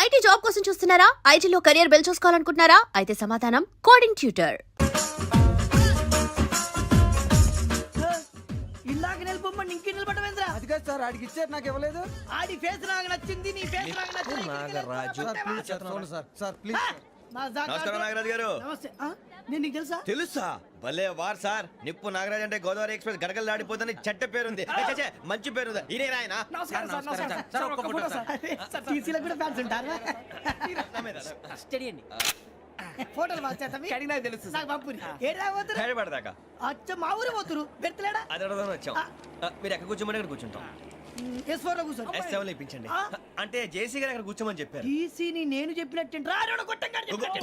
IT job కోసం చూస్తున్నారా? ఐటీలో కెరియర్ బిల్డ్ చూసుకోవాలనుకుంటున్నారా? అయితే సమాధానం కోడింగ్ ట్యూటర్. ఇందాక నిలబొమ్మని ఇంకే నిలబడమేంద్రా? అది కాదు సార్, ఆడికి ఇచ్చారు నాకు ఇవ్వలేదు. ఆడి ఫేస్ నాకు నచ్చింది, నీ ఫేస్ నాకు నచ్చింది. Sir please. నమస్కారం నాగరాజు గారు. నమస్తే. నేను నీకు తెలుసా? తెలుసా? భలే వార్ సార్. నిప్పు నాగరాజ్ అంటే గోదావరి ఎక్స్ప్రెస్ గడగలు దాడిపోతుంది చెట్ట పేరుంది. మంచి పేరు ఇదే ఆయన. నమస్కారం సార్, నమస్కారం సార్. ఒక్క ఫోటో సార్. సార్ టీసీలో కూడా ఫ్యాన్స్ ఉంటారా? స్టడీ అండి. ఫోటోలు మార్చేస్తా మీ కడిగి నాకు తెలుసు. నాకు పంపుని. ఏడా పోతురు? హైదరాబాద్ అచ్చ మా ఊరు పోతురు. పెడతలేడా? అది అడగదాం వచ్చాం. మీరు ఎక్కడ కూర్చోమని అక్కడ కూర్చుంటాం. S4 లో కూర్చో. S7 ఇప్పించండి. అంటే జేసీ గారు అక్కడ కూర్చోమని చెప్పారు. టీసీని నేను చెప్పినట్టు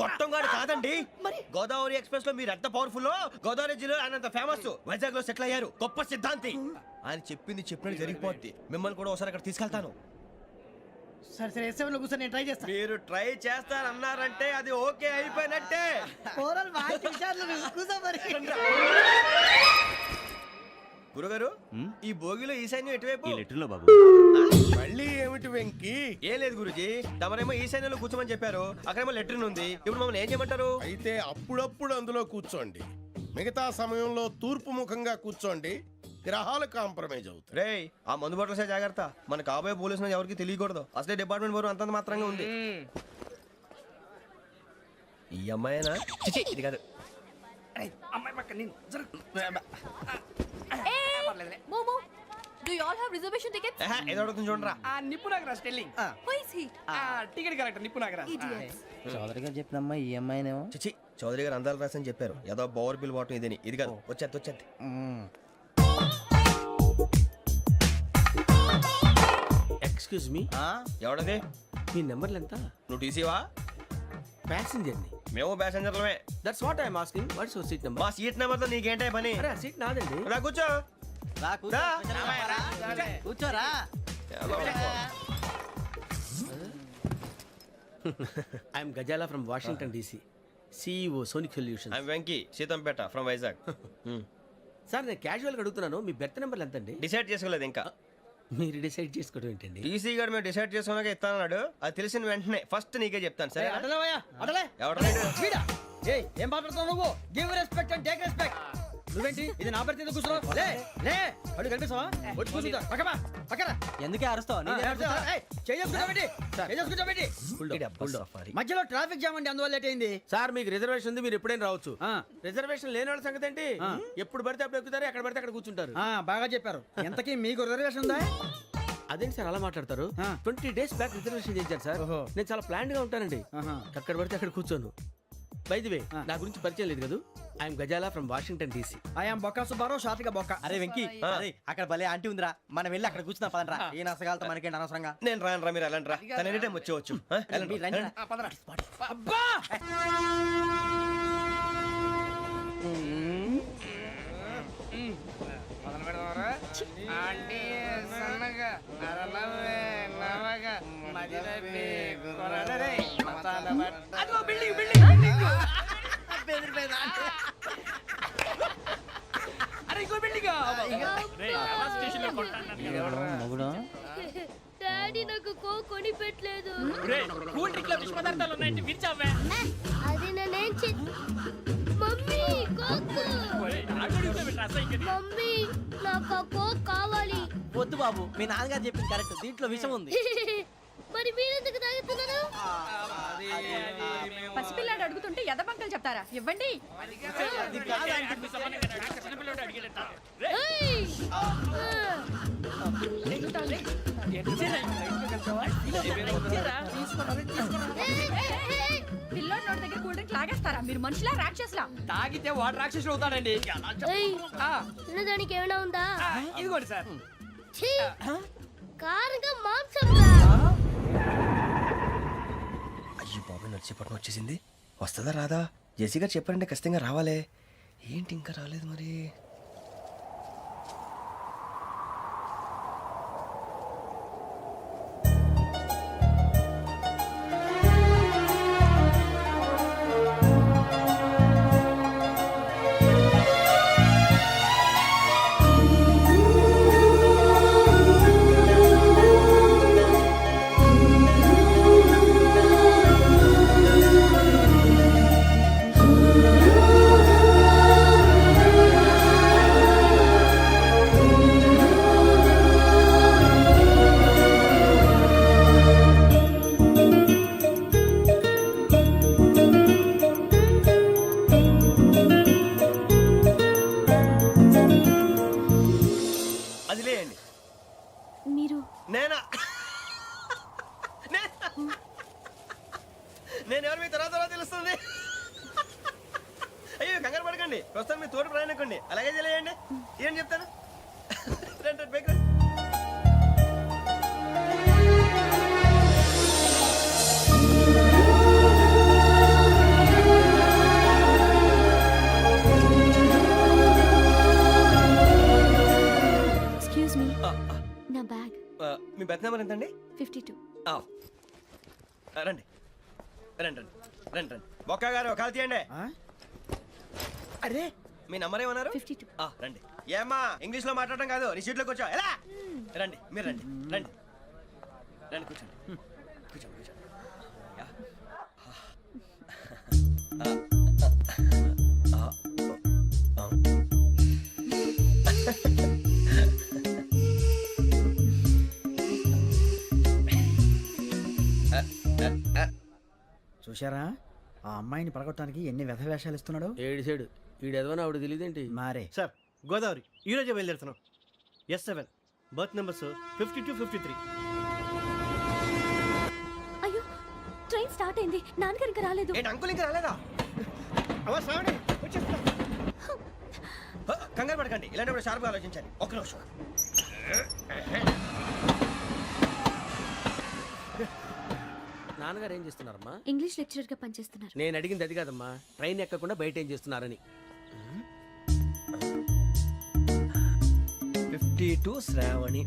గొట్టంగాడు కాదండి. మరి గోదావరి ఎక్స్ప్రెస్ లో మీరు ఎంత పవర్ఫుల్, గోదావరి జిల్లా ఆయన ఫేమస్, వైజాగ్ లో సెటిల్ అయ్యారు, గొప్ప సిద్ధాంతి. ఆయన చెప్పింది చెప్పినట్టు జరిగిపోద్ది. మిమ్మల్ని కూడా ఒకసారి అక్కడ తీసుకెళ్తాను. సరే సరే S7 లో కూర్చో, నేను ట్రై చేస్తాను. మీరు ట్రై చేస్తారన్నారంటే అది ఓకే అయిపోయినట్టే. ఓరల్ వాయిస్ విషయాలు కూర్చో మరి. గురుగారు, ఈ భోగిలో ఈశాన్యం ఎటువైపు? ఈ లెటర్లో బాబు. మళ్ళీ ఏమిటి వెంకీ? ఏం లేదు గురుజీ, తమరేమో ఈశాన్యంలో కూర్చోమని చెప్పారు, అక్కడేమో లెటర్ ఉంది. ఇప్పుడు మమ్మల్ని ఏం చేయమంటారు? అయితే అప్పుడప్పుడు అందులో కూర్చోండి, మిగతా సమయంలో తూర్పు ముఖంగా కూర్చోండి. గ్రహాలు కాంప్రమైజ్ అవుతాయి. రేయ్, ఆ మందు బాటలసే జాగ్రత్త. మన కాబోయే పోలీసులు ఎవరికి తెలియకూడదు. అసలే డిపార్ట్మెంట్ బోరు అంతంత మాత్రంగా ఉంది. ఈ అమ్మాయినా? చిచి, ఇది కాదు. అమ్మాయి పక్క నేను Momo, do you all have reservation tickets? ఏదో అడుగుతుంది చూడరా. నిప్పు Nagaraj telling. Who is he? Ticket correct నిప్పు నాగరాజ్. Idiots. చౌదరి గారు చెప్పినమ్మా ఈ అమ్మాయినేమో. చిచి, చౌదరి గారు అందాలు రాసని చెప్పారు. ఏదో బోర్ బిల్ వాటం ఇదని. ఇది కాదు. వచ్చేది. Excuse me, ఎవడది? మీ నెంబర్లు ఎంత? నువ్వు టీసీవా? ప్యాసింజర్ ని. మేము ప్యాసెంజర్లమే. That's what I'm asking. What's your seat number? మా సీట్ నెంబర్ తో నీకేంటే పని? అరే ఆ సీట్ నాదండి. రా కూర్చో. రా. కూర్చోరా. I'm Ghazala from Washington DC, CEO Sonic Solutions. I'm Venky, Seethampeta from Vizag. Sir నేను క్యాజువల్ గా అడుగుతున్నాను, మీ బెర్త్ నెంబర్లు ఎంత అండి? డిసైడ్ చేసుకోలేదు ఇంకా. మీరు డిసైడ్ చేసుకోవడం ఏంటండి? టీసీ గారు మేము డిసైడ్ చేసుకున్నాక ఇస్తానన్నాడు. అది తెలిసిన వెంటనే ఫస్ట్ నీకే చెప్తాను. సరే? అడలే ఎవరు? ఏం మాట్లాడుతావు నువ్వు? Give respect and take respect. నువ్వేంటి ఇది నా పరిస్థితి ఎందుకు కూర్చున్నావు? లే అడుగు కనిపిస్తావా? వచ్చి కూర్చుంటా. పక్కన ఎందుకే అరుస్తావు? మధ్యలో ట్రాఫిక్ జామ్ అండి, అందువల్ల లేట్ అయింది. సార్ మీకు రిజర్వేషన్ ఉంది, మీరు ఎప్పుడైనా రావచ్చు. రిజర్వేషన్ లేని వాళ్ళ సంగతి ఏంటి? ఎప్పుడు పడితే అప్పుడు ఎక్కుతారు, ఎక్కడ పడితే అక్కడ కూర్చుంటారు. బాగా చెప్పారు. ఎంతకీ మీకు రిజర్వేషన్ ఉందా? అదేంటి సార్ అలా మాట్లాడతారు? 20 days బ్యాక్ రిజర్వేషన్ చేయించారు సార్. నేను చాలా ప్లాన్డ్ గా ఉంటానండి. అక్కడ పడితే అక్కడ కూర్చోను. బై ది వే, నా గురించి పరిచయం లేదు కదా. I'm Ghazala from Washington DC. I'm Bokka Subbarao, షాతిక బొక్క. అరే వెంకీ, అక్కడ భలే ఆంటీ ఉందిరా, మనం వెళ్ళి అక్కడ కూర్చున్నా పదనరా. ఏ నసగాలతో మనకేంటి అనవసరంగా. నేను రాను రా, మీరు ఎలాంటి రా. తన ఎనీ టైం వచ్చేవచ్చు. అబ్బా డాడీ నాకు కోక్ కొని పెట్టలేదు. అది నేనేం మమ్మీ కోక్. మమ్మీ నాకు ఆ కోక్ కావాలి. వద్దు బాబు, మీ నాన్నగారు చెప్పింది కరెక్ట్, దీంట్లో విషయం ఉంది. మరి మీరెందుకు తాగుతున్నారు? పసిపిల్లాడు అడుగుతుంటే ఎదబంకలు చెప్తారా? ఇవ్వండి. ఏయ్! పిల్లోడి నోటి దగ్గర కూల్ డ్రింక్ లాగేస్తారా? మీరు మనుషులా రాక్షసులా? తాగితే వాడు రాక్షసుడు అవుతాడండి. ఏయ్! తినడానికి ఏమైనా ఉందా? ఇదిగోండి సార్. ఛీ! కారంగా మాంసం. అయ్యో బాబు, నడిచేపట్నం వచ్చేసింది. వస్తుందా రాదా? జేసీ గారు చెప్పారంటే ఖచ్చితంగా రావాలే. ఏంటి ఇంకా రాలేదు మరి? నేను ఎవరు మీ తర్వాత తెలుస్తుంది. అయ్యో కంగారు పడకండి, ప్రస్తుతం మీ తోటి ప్రయాణకండి. అలాగే తెలియండి, ఏం చెప్తాను. రండి బైక్ రండి. ఎక్స్క్యూజ్ మీ, నా బ్యాగ్. మీ బెత్ నెంబర్ ఎంతండి? 52. రండి రండి రండి రండి రండి. బొక్క గారు కాల్ తీయండి. అరే మీ నంబర్ ఏమన్నారు? 52. రండి. ఏమ్మా ఇంగ్లీష్ లో మాట్లాడడం కాదు, నీ సీట్లోకి వచ్చా. ఎలా రండి, మీరు రండి రండి రండి, కూర్చోండి కూర్చోండి కూర్చోండి. యా. చూశారా ఆ అమ్మాయిని పడగొట్టడానికి ఎన్ని వ్యధ వేషాలు ఇస్తున్నాడు. ఏడు సైడు ఈడు ఎదవని ఆవిడ తెలియదేంటి. మారే సార్ గోదావరి ఈ రోజే బయలుదేరుతున్నాం. S7 berth numbers 52, 53. అయ్యో, ట్రైన్ స్టార్ట్ అయింది. నాన్నగారు ఇంకా రాలేదు. ఏంటి అంకుల్ ఇంకా రాలేదా? కంగారు పడకండి, ఇలాంటప్పుడు షార్ప్గా ఆలోచించండి. ఒక్క నిమిషం. నాన్నగారు ఏం చేస్తున్నారమ్మా? ఇంగ్లీష్ లెక్చరర్ గా పనిచేస్తున్నారు. నేను అడిగింది అది కాదమ్మా, ట్రైన్ ఎక్కకుండా బయట ఏం చేస్తున్నారని. 52 శ్రావణి,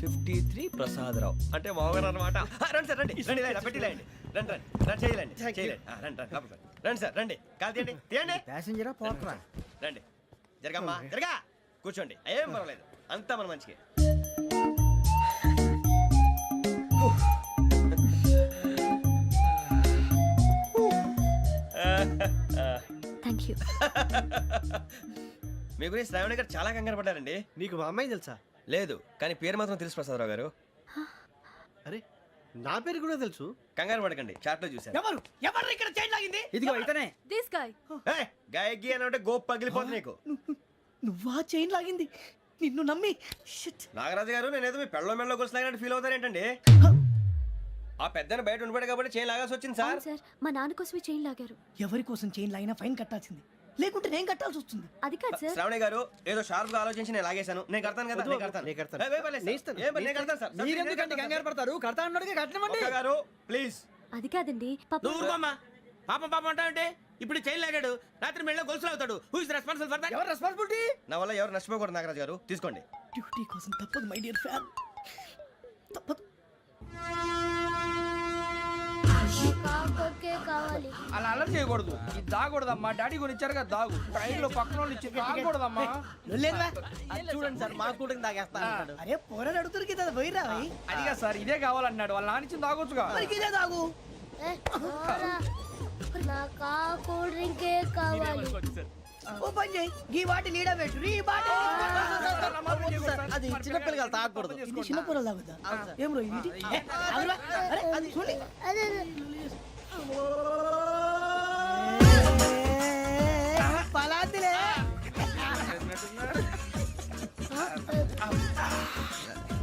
53 ప్రసాదరావు అంటే మామగారు అనమాట. రండి సార్ రండి రండి, ఇలా పెట్టి లేండి. రండి రండి రండి, చేయలేండి చేయలేండి. రండి రండి లోపలికి రండి. రండి సార్ రండి, కాల్ తీయండి తీయండి. ప్యాసింజరా పోట్రా. రండి జరగమ్మా జరగా, కూర్చోండి. ఏం పర్వాలేదు, అంతా మన మంచికి. Thank you. మీ గురించి శ్రావణి గారు చాలా కంగారు పడ్డారండి. నీకు మా అమ్మాయి తెలుసా? లేదు, కానీ పేరు మాత్రం తెలుసు ప్రసాదరావు గారు. అరే నా పేరు కూడా తెలుసు. కంగారు పడకండి, చాట్ లో చూశాను. ఎవరు ఎవరు ఇక్కడ చైన్ లాగింది? ఇదిగో ఇతనే. This guy. గాయకి అని అంటే గోప్ పగిలిపోతుంది నీకు. నువ్వా చైన్ లాగింది? నిన్ను నమ్మి షిట్. నాగరాజు గారు, నేనేదో మీ పెళ్ళ మెళ్ళలో గురిసిలాగినట్టు ఫీల్ అవుతారేంటండి? ఆ పెద్దని బయట ఉండిపోయాడు కాబట్టి చేయి లాగాల్సి వచ్చింది సార్. అవును సార్, మా నాన్న కోసమే చైన్ లాగారు. ఎవరి కోసం చైన్ లాగినా ఫైన్ కట్టాల్సింది, లేకుంటే నేను కట్టాల్సి వస్తుంది. అది కాదు సార్. శ్రావణి గారు ఏదో షార్ప్ గా ఆలోచించి నేను లాగేశాను. నేను కడతాను కదా, నేను కడతాను. నేను కడతాను. ఏ, పర్లేదు సార్. ఏ, నేను కడతాను సార్. మీరెందుకంటే కంగారు పడతారు? కడతా అన్నాడుగా కట్టమండి. ఒక్క గారు ప్లీజ్. అది కాదండి పాప. నువ్వు ఊరుకోమ్మా. పాపం పాపం అంటావంటే ఇప్పుడు చైన్ లాగాడు, రాత్రి మెళ్ళ గొలుసులు అవుతాడు. Who is responsible for that? ఎవరు రెస్పాన్సిబిలిటీ? నా వల్ల ఎవరు నష్టపోకూడదు నాగరాజు గారు, తీసుకోండి. డ్యూటీ కోసం తప్పదు మై డియర్ ఫ్యాన్, తప్పదు. కాకొక్కే కావాలి. అలా అలర్ట్ చేయకూడదు. ఇది దాగకూడదమ్మా. డాడీ కొని ఇచ్చారు కదా దాగు. ట్రైన్ లో పక్కన వాళ్ళు ఇచ్చి దాగకూడదమ్మా. లేదురా. చూడండి సార్, మా కూడా తాగేస్తా అన్నాడు. అరే పోరాడు అడుగుతారు కదా, పోయిరా భయ్. అదిగా సార్, ఇదే కావాలన్నాడు. వాళ్ళ నానిచ్చింది తాగొచ్చుగా. మరి ఇదే తాగు. ఏ, పోరా. నాకు ఆ కూల్ డ్రింకే కావాలి. ఓ పని చేయి, ఈ బాటి లీడ పెట్టు. ఈ బాటి అది చిన్నపిల్లలు తాగకూడదు. ఇది చిన్న పొరలు తాగుతా. ఏం రో ఇది? ఏ, ఆగురా. అరే అది చూడండి. అదే పలాతిలే.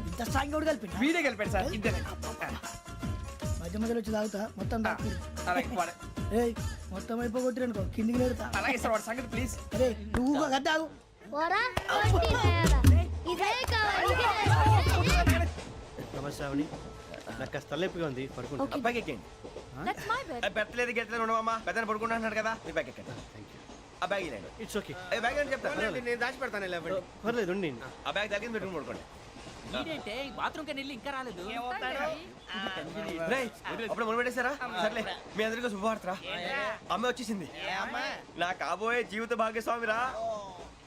ఇంత స్ట్రాంగ్ కూడా కలిపి వీడే గెలిపాడు సార్. ఇద్దరే. మధ్య మధ్యలో వచ్చి తాగుతా, మొత్తం తాగు. అలాగే వాడు- ఏయ్ మొత్తం అయిపోగొట్టిరనుకో కిందికి నేడుతా. అలాగే సార్, వాడి సంగతి ప్లీజ్. అరే నువ్వు గద్ద తాగు. పోరా. కొట్టి తయారా. ఇదే కావాలి. నమస్తే శ్రావణి, నాకు కాస్త తలెప్పిగా ఉంది, పడుకుంటా. ఓకే, బ్యాగ్ ఎక్కండి. That's my bed. పెట్టలేదు గెట్టలేదు ఉండవమ్మా. పెద్దని పడుకుంటున్నాడు కదా, మీ బ్యాగ్ ఎక్కండి. ఆ బ్యాగ్ ఇలాండి. It's okay. బ్యాగ్ అని చెప్తాను. నేను దాచి పెడతాను. పర్లేదు ఉండి. ఆ బ్యాగ్ తగ్గింది పెట్టుకుని పడుకోండి. బాత్రూమ్ కి వెళ్ళి ఇంకా రాలేదు. రేయ్, అప్పుడు మొదలు పెట్టేశారా? సర్లే, మీ అందరికీ శుభవార్తరా. అమ్మ వచ్చేసింది. నా కాబోయే జీవిత భాగ్యస్వామిరా.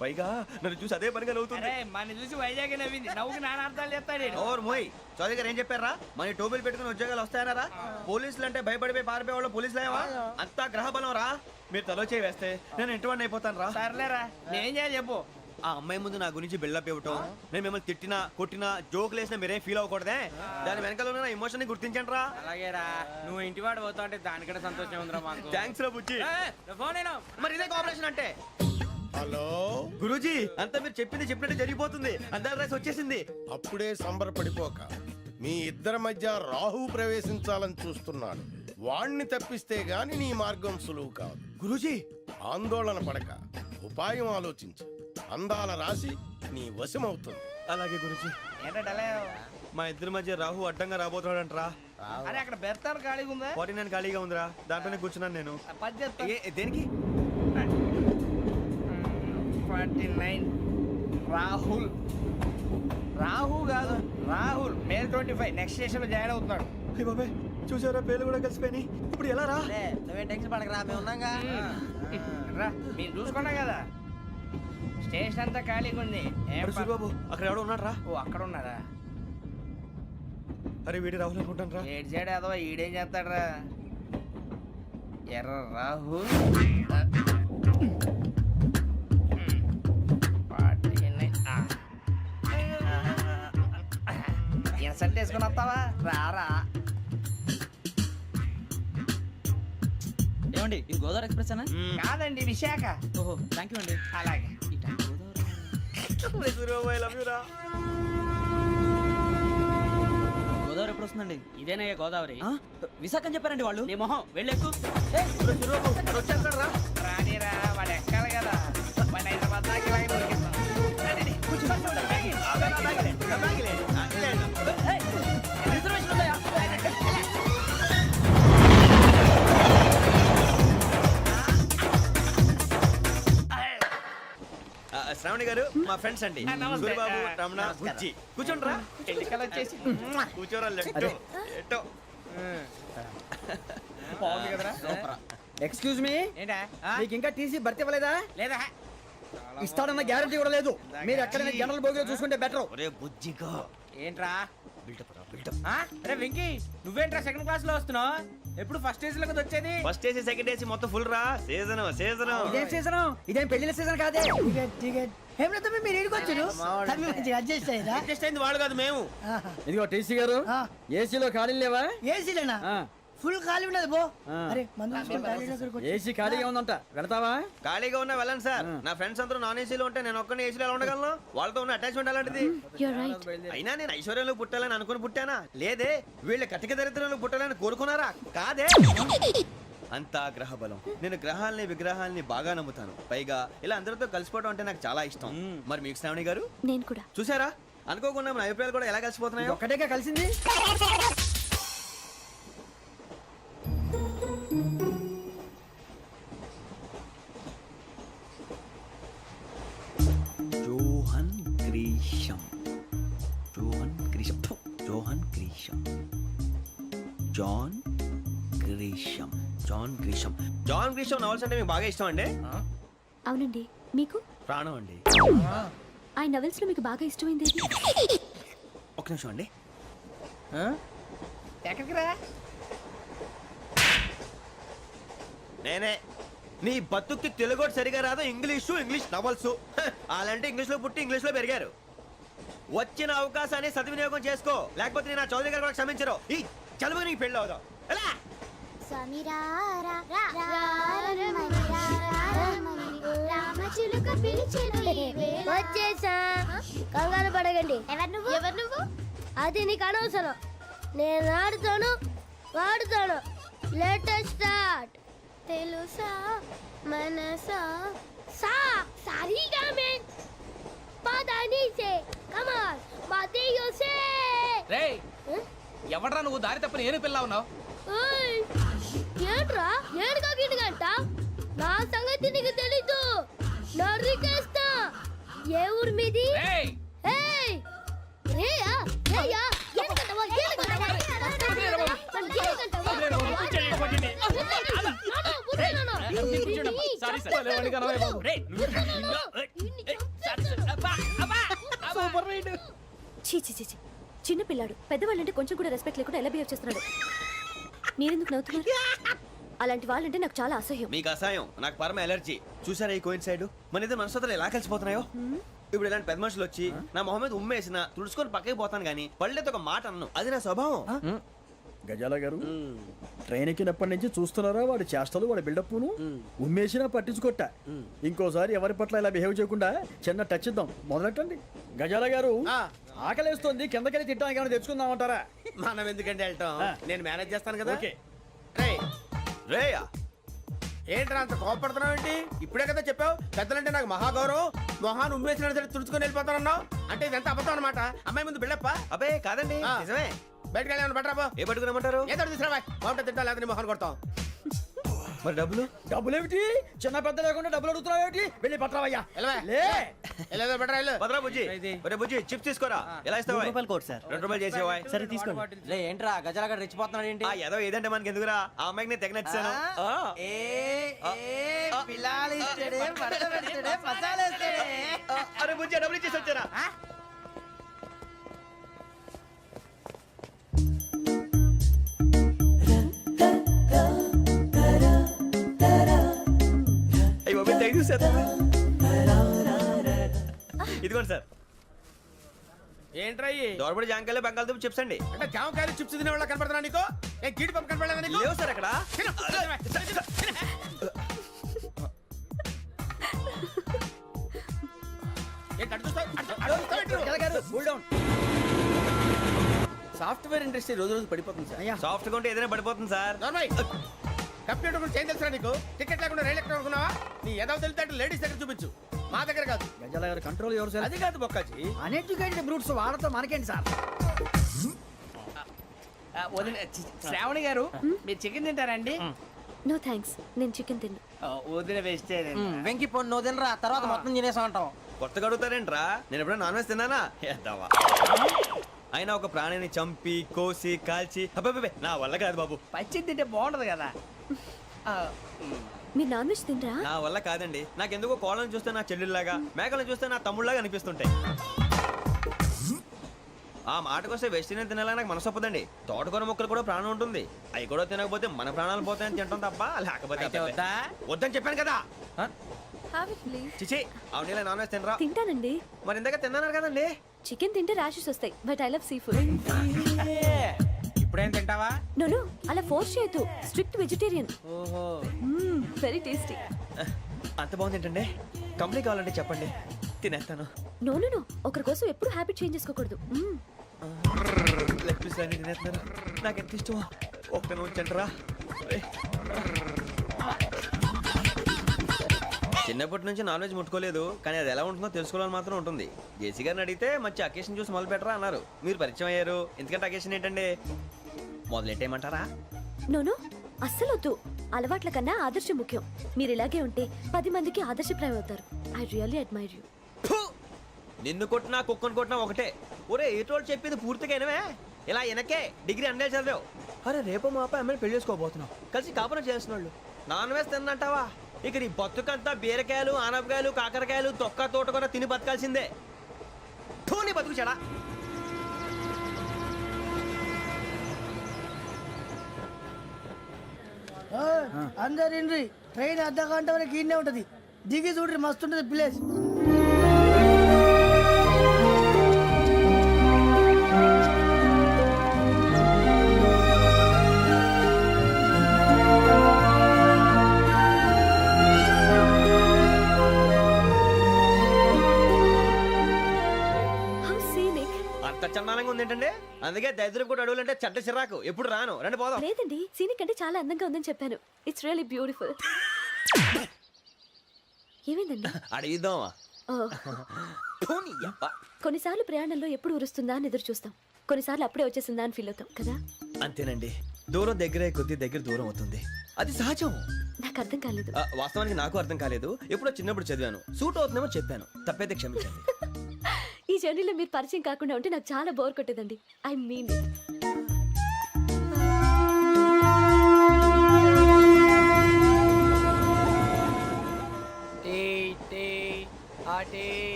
పైగా నన్ను చూసి అదే పనిగా నవ్వుతుంది. మన చూసి వైజాగ్ నవ్వింది. నవ్వుకి నాన్న అర్థాలు చెప్తాడు. ఓర్ మోయ్, చౌదరి గారు ఏం చెప్పారా? మన టోబీలు పెట్టుకుని ఉద్యోగాలు వస్తాయన్నారా? పోలీసులు అంటే భయపడిపోయి పారిపోయే వాళ్ళు పోలీసులేవా? అంతా గ్రహ బలం రా. మీరు తలో చేయి వేస్తే నేను ఇంటివాడిని అయిపోతాను రా. సర్లేరా, నేనేం చేయాలి చెప్పు. ఆ అమ్మాయి ముందు నా గురించి బిల్డప్ ఇవ్వటం, నేను మిమ్మల్ని తిట్టినా కొట్టినా జోకులు వేసినా మీరేం ఫీల్ అవ్వకూడదే. దాని వెనకాల ఉన్న ఎమోషన్ ని గుర్తించండి రా. అలాగేరా, నువ్వు ఇంటివాడు పోతా అంటే దానికంటే సంతోషం ఉందిరా మాకు. థ్యాంక్స్ రా బుజ్జి. ఫోన్ అయినా మరి ఇదే కోఆపరేషన్ అంటే. హలో గురూజీ, అంతా మీరు చెప్పింది చెప్పినట్టు జరిగిపోతుంది. అందరి రైస్ వచ్చేసింది. అప్పుడే సంబరపడిపోక మీ ఇద్దరి మధ్య రాహు ప్రవేశించాలని చూస్తున్నాడు. వాణ్ణి తప్పిస్తే గాని నీ మార్గం సులువు కాదు. గురూజీ ఆందోళన పడక ఉపాయం ఆలోచించు. అందాల రాశి నీ వశమవుతుంది. అలాగే గురూజీ. ఏంటంటే మా ఇద్దరి మధ్య రాహు అడ్డంగా రాబోతున్నాడంట్రా. అరే అక్కడ బెర్తాను ఖాళీగా ఉందా? 49 ఖాళీగా ఉందిరా, దాంట్లోనే కూర్చున్నాను నేను. పది చెప్తా. దేనికి? 49 రాహుల్. రాహు కాదు రాహుల్. మే 25 నెక్స్ట్ స్టేషన్ లో జాయిన్ అవుతున్నాడు. అయ్య బాబాయ్, చూసారా పేర్లు కూడా కలిసిపోయినాయి. ఇప్పుడు ఎలా రా? నువ్వేం టెన్షన్ పడకరా, మేము ఉన్నాగా. రా మీరు చూసుకున్నా కదా స్టేషన్ అంతా ఖాళీగా ఉంది. ఏం అరే సూరిబాబు, అక్కడ ఎవడో ఉన్నాడు రా. ఓ అక్కడ ఉన్నారా? అరే వీడి రాహుల్ అనుకుంటాను రా. ఏడు చేయడం అదవా ఈడేం చేస్తాడరా? ఎర్ర రాహు ఇన్సల్ట్ వేసుకుని వస్తావా? రారా. ఏమండి ఇది గోదావరి ఎక్స్ప్రెస్ అనా? కాదండి విశాఖ. ఓహో థ్యాంక్ యూ అండి. అలాగే అరే సూరిబాబు, I love you రా. గోదావరి ఎప్పుడు వస్తుందండి? ఇదేనయ్య గోదావరి. విశాఖ అని చెప్పారండి వాళ్ళు. నీ మొహం వెళ్ళెక్కు. వచ్చేస్తాడు రా. రానిరా, వాడు ఎక్కాలి కదా. వాడు హైదరాబాద్ దాకా ఇలాగే దొరికిస్తాం. రండి, కూర్చో. రిజర్వేషన్ ఉందా? శ్రావణి గారు మా ఫ్రెండ్స్ అండి. నమస్తే. సూరిబాబు, రమణ, బుజ్జి. కూర్చోండి రా. ఎన్నికలు వచ్చేసి కూర్చోరా. లెట్టో ఎట్టో. బాగుంది కదరా? ఎక్స్క్యూజ్ మీ, ఏంటా? మీకు ఇంకా టీసీ భర్తీ ఇవ్వలేదా? లేదా ఇస్తాడన్న గ్యారంటీ కూడా లేదు. మీరు ఎక్కడైనా జనరల్ బోగిలో చూసుకుంటే బెటర్. ఒరే బుజ్జిగా. ఏంట్రా? బిల్డప్ రా, బిల్డప్. అరే వెంకీ, నువ్వేంట్రా సెకండ్ క్లాస్ లో వస్తున్నావు? ఎప్పుడు ఫస్ట్ ఏసీ లో వచ్చేది? ఫస్ట్ ఏసీ సెకండ్ ఏసీ మొత్తం ఫుల్ రా. Season season. ఇదేం సీజన్? ఇదేం పెళ్లిన సీజన్ కాదే. ఏమిటో మీరు ఇడికొచ్చారు అడ్జస్ట్ అయ్యారా? అడ్జస్ట్ అయింది వాళ్ళు కాదు, మేము. ఇదిగో టీసీ గారు, ఏసీలో ఖాళీ లేవా? ఏసీలేనా? ఫుల్ ఖాళీ ఉండదు పో. అరే ఏసీ ఖాళీగా ఉందంట, వెళతావా? ఖాళీగా ఉన్నా వెళ్ళండి సార్. నా ఫ్రెండ్స్ అందరూ నాన్ ఏసీలో ఉంటే నేను ఒక్కనే ఏసీలో ఎలా ఉండగలను? వాళ్ళతో ఉన్న అటాచ్మెంట్ అలాంటిది. అయినా నేను ఐశ్వర్యంలో పుట్టాలని అనుకుని పుట్టానా? లేదే. వీళ్ళ కటిక దరిద్రంలో పుట్టాలని కోరుకున్నారా? కాదే. అంతా గ్రహ బలం. నేను గ్రహాలని విగ్రహాలని బాగా నమ్ముతాను. పైగా ఇలా అందరితో కలిసిపోవడం అంటే నాకు చాలా ఇష్టం. మరి మీకు శ్రావణి గారు? నేను కూడా. చూసారా, అనుకోకుండా మన అభిప్రాయాలు కూడా ఎలా కలిసిపోతున్నాయో. ఒక్కటేగా కలిసింది. Johan Grisham. Johan Grisham. Johan Grisham. John Grisham. John Grisham. John Grisham novels అంటే మీకు బాగా ఇష్టం అండి? అవునండి. మీకు? ప్రాణం అండి. ఆ నవెల్స్ లో మీకు బాగా ఇష్టమైంది ఏది? ఒక నిమిషం అండి. ఎక్కడికి రా? నేనే. నీ బతుక్కి తెలుగు సరిగా రాదు, ఇంగ్లీష్ నవల్స్. అలాంటి ఇంగ్లీష్ లో పుట్టి ఇంగ్లీష్ లో పెరిగారు. వచ్చిన అవకాశాన్ని సద్వినియోగం చేసుకో, లేకపోతే నేను నా చౌదరి గారు కూడా క్షమించరు. ఈ చదువు నీకు పెళ్ళి అవుదాం. ఎలా? వచ్చేసా, కంగారు పడగండి. ఎవరు నువ్వు? అది నీకు అనవసరం. నేను ఆడుతాను, వాడుతాను. Let start. తెలుసా మనసా సా సారీగా మే పదని సే కమాన్ మాదేయో సే. రేయ్, ఎవడ్రా నువ్వు? దారి తప్పని ఏను పిల్ల ఉన్నావు? ఓయ్ ఏంట్రా ఏడుగా గిడుగంట? నా సంగతి నీకు తెలీదు. నరికేస్తా. ఏ ఊరు మీది? రేయ్, ఏయ్ రేయా రేయా ఏడుగంటవా ఏడుగంటవా సారీ సార్. రేయ్, సూపర్ రైడ్. చీ చీ చీ చీ. చిన్న పిల్లాడు పెద్దవాళ్ళంటే కొంచెం కూడా రెస్పెక్ట్ లేకుండా ఎలా బిహేవ్ చేస్తున్నాడు. మీరెందుకు నవ్వుతున్నారు? అలాంటి వాళ్ళంటే నాకు చాలా అసహ్యం. మీకు అసహాయం, నాకు పరమ ఎలర్జీ. చూసారా ఈ కోయిన్ సైడ్? మన ఇద్దరు మనసుతో ఎలా కలిసిపోతున్నాయో. ఇప్పుడు ఇలాంటి పెద్ద మనుషులు వచ్చి నా మొహం మీద ఉమ్మేసిన తుడుచుకొని పక్కకి పోతాను, కానీ పళ్ళేతో ఒక మాట అన్ను. అది నా స్వభావం. గజాల గారు ట్రైన్ ఎక్కినప్పటి నుంచి చూస్తున్నారా వాడి చేష్టలు వాడి బిల్డప్ను ఉమ్మేసినా పట్టించుకోట ఇంకోసారి ఎవరి పట్ల ఇలా బిహేవ్ చేయకుండా చిన్న టచ్ ఇద్దాం మొదలెట్టండి గజాల గారు ఆకలేస్తోంది కిందకెళ్ళి తిట్టడానికి ఏమైనా తెచ్చుకుందామంటారా మనం ఎందుకంటే వెళ్తాం నేను మేనేజ్ చేస్తాను కదా. ఓకే రేయా ఏంట్రా అంత కోపడుతున్నావు ఏంటి? ఇప్పుడే కదా చెప్పావు పెద్దలంటే నాకు మహాగౌరవం, మొహాన్ని ఉమ్మేసిన సరే తుడుచుకొని వెళ్ళిపోతానన్నావు. అంటే ఇదంతా అబద్ధం అనమాట. అమ్మాయి ముందు బిల్డప్ప. అబ్బే కాదండి ఆ. నిజమే. బయటకు వెళ్ళాను బట్రాబో. ఏ పట్టుకురమ్మంటారు? ఏదో తీసుకురా బాగుంటుంది తింటా లేదా మొహాన్ని కొడతాం. మరి డబ్బులు? డబ్బులేమిటి చిన్న పెద్ద లేకుండా డబ్బులు అడుగుతున్నావు ఏమిటి వెళ్ళి పట్టరావయ్యా వెళ్ళవా? లే వెళ్ళేదో బట్రా వెళ్ళు. భద్రా బుజ్జి ఒరే బుజ్జి చిప్స్ తీసుకోరా. ఎలా ఇస్తావా? కోట్ సార్ 2 రూపాయలు చేసేవా? సరే తీసుకోండి. ఏంట్రా గజాల రెచ్చిపోతున్నాడు ఏంటి? ఆ ఏదో ఏదంటే మనకి ఎందుకురా, ఆ అమ్మాయికి నేను తెగ నచ్చాను. అరే బుజ్జి డబ్బులు ఇచ్చేసి వచ్చారా? అయ్యో థ్యాంక్ యూ సార్. ఇదిగోండి సార్. ఏంట్రా ఇయ్యి? దోరబడి జాంకాయలు బంగాళదుంప చిప్స్ అండి. అంటే జామకాయలు చిప్స్ తినే వాళ్ళ కనపడుతున్నా నీకు? ఏ గీడి పంప కనపడలేదా నీకు? లేవు సార్ అక్కడ. తిను, తిను, తిను. ఏంటి అటు చూస్తావు? అటు చూస్తావు ఏంటి నువ్వు? గజాల గారు కూల్ డౌన్ సాఫ్ట్వేర్ ఇండస్ట్రీ రోజు రోజు పడిపోతుంది సార్. సాఫ్ట్ గా ఉంటే ఏదైనా పడిపోతుంది సార్. నార్మల్ కంప్యూటర్ గురించి ఏం తెలుసా నీకు? టికెట్ లేకుండా రైలు ఎక్కడ అనుకున్నావా? నీ ఏదో తెలితే లేడీస్ దగ్గర చూపించు, మా దగ్గర కాదు. గజాల గారు కంట్రోల్ ఎవరు సార్ అది కాదు బొక్కాజీ. అన్ఎడ్యుకేటెడ్ బ్రూట్స్ వాడతో మనకేంటి సార్ శ్రావణి గారు మీరు చికెన్ తింటారండి? నో థ్యాంక్స్, నేను చికెన్ తిన్ను. వదిన వేస్తే వెంకి పొన్ను నువ్వు తినరా, తర్వాత మొత్తం తినేసా ఉంటాం. కొత్తగా అడుగుతారేంట్రా? నేను ఎప్పుడైనా నాన్ వెజ్ తిన్నానా? ఎద్దావా. అయినా ఒక ప్రాణిని చంపి కోసి కాల్చి అబ్బబ్బే నా వల్ల కాదు బాబు. పచ్చి తింటే బాగుంటది కదా. మీరు నాన్ వెజ్ తినరా? నా వల్ల కాదండి. నాకెందుకో కోళ్ళని చూస్తే నా చెల్లెళ్ళలాగా, మేకలను చూస్తే నా తమ్ముళ్ళలాగా అనిపిస్తుంటాయి. ఆ మాటకొస్తే వెస్టిరియన్ తినాలని నాకు మనసు ఒప్పదండి. తోటకూర మొక్కలు కూడా ప్రాణం ఉంటుంది. అవి కూడా తినకపోతే మన ప్రాణాలు పోతాయని తింటాం తప్ప లేకపోతే అబ్బబ్బే. వద్దని చెప్పాను కదా. Have it, please. చిచి అవునీ నాన్ వెజ్ తినరా? తింటానండి. మరి ఇందాక తిన్నాను కదండి. చికెన్ తింటే ర్యాషెస్ వస్తాయి, but I love sea food. ఇప్పుడేం తింటావా? నో అలా ఫోర్స్ చేయొద్దు. Strict vegetarian. ఓహో వెరీ టేస్టీ. అంత బాగుంది ఏంటండి? కంప్లీట్ కావాలంటే చెప్పండి, తినేస్తాను. నో ఒకరి కోసం ఎప్పుడు హ్యాబిట్ చేంజ్ చేసుకోకూడదు. లెగ్ పీస్ అన్ని తినేస్తున్నాను. నాకు ఎంత ఇష్టమో ఒక్క ఉంచండిరా. చిన్నప్పటి నుంచి నాన్ వెజ్ ముట్టుకోలేదు, కానీ అది ఎలా ఉంటుందో తెలుసుకోవాలని మాత్రం ఉంటుంది. జేసీ గారిని అడిగితే మంచి అకేషన్ చూసి మొదలు పెట్టరా అన్నారు. మీరు పరిచయం అయ్యారు, ఎందుకంటే అకేషన్ ఏంటండి? మొదలెట్టేయమంటారా? నో అస్సలు వద్దు. అలవాట్ల కన్నా ఆదర్శం ముఖ్యం. మీరు ఇలాగే ఉంటే 10 మందికి ఆదర్శప్రాయం అవుతారు. I really admire you. నిన్ను కొట్టినా కుక్కను కొట్టినా ఒకటే. ఒరే ఏటోళ్ళు చెప్పింది పూర్తిగా వినవే. ఇలా వెనకే డిగ్రీ అన్నే చదివావు. అరే రేపు మా అబ్బాయి అమ్మాయిని పెళ్లి చేసుకోబోతున్నావు, కలిసి కాపురం చేసిన వాళ్ళు నాన్ వెజ్ తిన్నంటావా? ఇక నీ బతుకంతా బీరకాయలు ఆనపకాయలు కాకరకాయలు తొక్క తోట కూడా తిని బతకాల్సిందే. నీ బతుకు చెడా. అందరు ఇండ్రి ట్రైన్ అర్ధ గంట వరకు ఇన్నే ఉంటది. దిగి చూడ్రి మస్తు ఉంటది ప్లేస్. అంత చందానంగా ఉంది ఏంటంటే? అందుకే దరిద్రం కూడా అడవులంటే చెడ్డ చిరాకు. ఎప్పుడు రాను, రండి పోదాం. లేదండి, సీనిక్ అంటే చాలా అందంగా ఉందని చెప్పాను. It's really beautiful. ఏమైందండి? అడిగిద్దామా? కొన్నిసార్లు ప్రయాణంలో ఎప్పుడు ఉరుస్తుందా అని ఎదురు చూస్తాం, కొన్నిసార్లు అప్పుడే వచ్చేసిందా అని ఫీల్ అవుతాం కదా. అంతేనండి, దూరం దగ్గరే కొద్ది దగ్గర దూరం అవుతుంది. అది సహజం. నాకు అర్థం కాలేదు. వాస్తవానికి నాకు అర్థం కాలేదు. ఎప్పుడో చిన్నప్పుడు చదివాను, సూట్ అవుతుందేమో చెప్పాను, తప్పైతే క్షమించండి. ఈ జర్నీలో మీరు పరిచయం కాకుండా ఉంటే నాకు చాలా బోర్ కొట్టేదండి. ఐ మీన్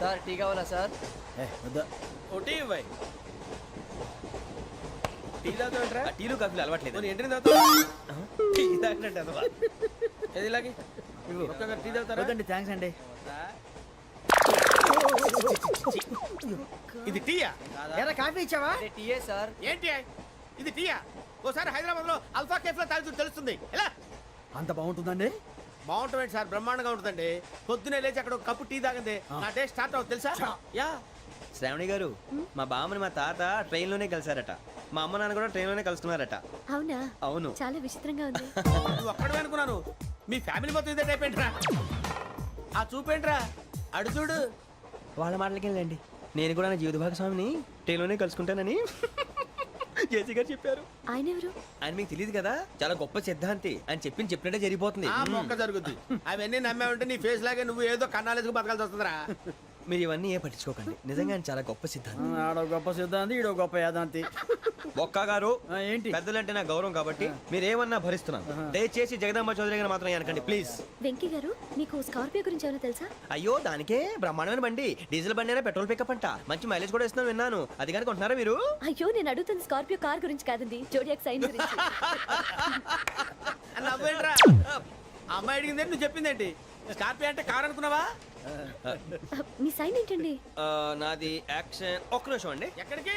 సార్ టీ కావాలా సార్? ఒకటి ఇవ్వాలి. టీ తాగుతావేంట్రా? టీలు కాఫీలు అలవాట్లేదు. ఏంటి తాగుతావు? టీ తాగినట్టు అదవా. ఏది ఇలాగే టీ తాగుతారా? థ్యాంక్స్ అండి. ఇది టీయా? ఎరా కాఫీ ఇచ్చావా? టీయే సార్. ఏంటి ఇది టీయా ఓసారి హైదరాబాద్ లో అల్ఫా కేఫ్ లో తాగుతూ తెలుస్తుంది ఎలా అంత బాగుంటుందండి? బాగుంటుంది సార్, బ్రహ్మాండంగా ఉంటుందండి. పొద్దునే లేచి అక్కడ ఒక కప్పు టీ తాగింది నా డే స్టార్ట్ అవుతుంది తెలుసా? యా. శ్రావణి గారు మా బామ్మని మా తాత ట్రైన్ లోనే కలిసారట, మా అమ్మ నాన్న కూడా ట్రైన్ లోనే కలుసుకున్నారట. అవునా? అవును. చాలా విచిత్రంగా ఉంది. నువ్వు ఒక్కడే అనుకున్నాను, మీ ఫ్యామిలీ మొత్తం ఇదే టైప్ ఏంట్రా? ఆ చూపేంట్రా అడు చూడు. వాళ్ళ మాటలకి వెళ్ళండి, నేను కూడా నా జీవిత భాగస్వామిని ట్రైన్ లోనే కలుసుకుంటానని జేసీ గారు చెప్పారు. ఆయన ఎవరు? ఆయన మీకు తెలియదు కదా, చాలా గొప్ప సిద్ధాంతి అని చెప్పినట్టే జరిగిపోతుంది. ఆ మొక్క జరుగుద్ది. అవన్నీ నమ్మే ఉంటే నీ ఫేస్ లాగే నువ్వు ఏదో కన్నాలేసుకు బతకాల్సి వస్తుందిరా. మీరు ఇవన్నీ ఏ పట్టించుకోకండి, నిజంగా ఆయన చాలా గొప్ప సిద్ధాంతి. ఆడో గొప్ప సిద్ధాంతి, ఈడో గొప్ప యాదాంతి. ఒక్క గారు ఏంటి? పెద్దలంటే నా గౌరవం కాబట్టి మీరు ఏమన్నా భరిస్తున్నాను. దయచేసి జగదాంబ చౌదరి గారు మాత్రం అనకండి ప్లీజ్. వెంకీ గారు, మీకు స్కార్పియో గురించి ఏమైనా తెలుసా? అయ్యో దానికే బ్రహ్మాండమైన బండి, డీజిల్ బండి అయినా పెట్రోల్ పికప్ అంట, మంచి మైలేజ్ కూడా ఇస్తున్నాను విన్నాను. అది కానీ కొంటున్నారా మీరు? అయ్యో, నేను అడుగుతుంది స్కార్పియో కార్ గురించి కాదండి, జోడియాక్ సైన్ గురించి. నవ్వేంట్రా? అమ్మాయి అడిగింది నువ్వు చెప్పిందేంటి? స్కార్పియో అంటే కారు అనుకున్నావా? మీ సైన్ ఏంటండి? నాది యాక్షన్. ఒక్క నిమిషం అండి. ఎక్కడికి?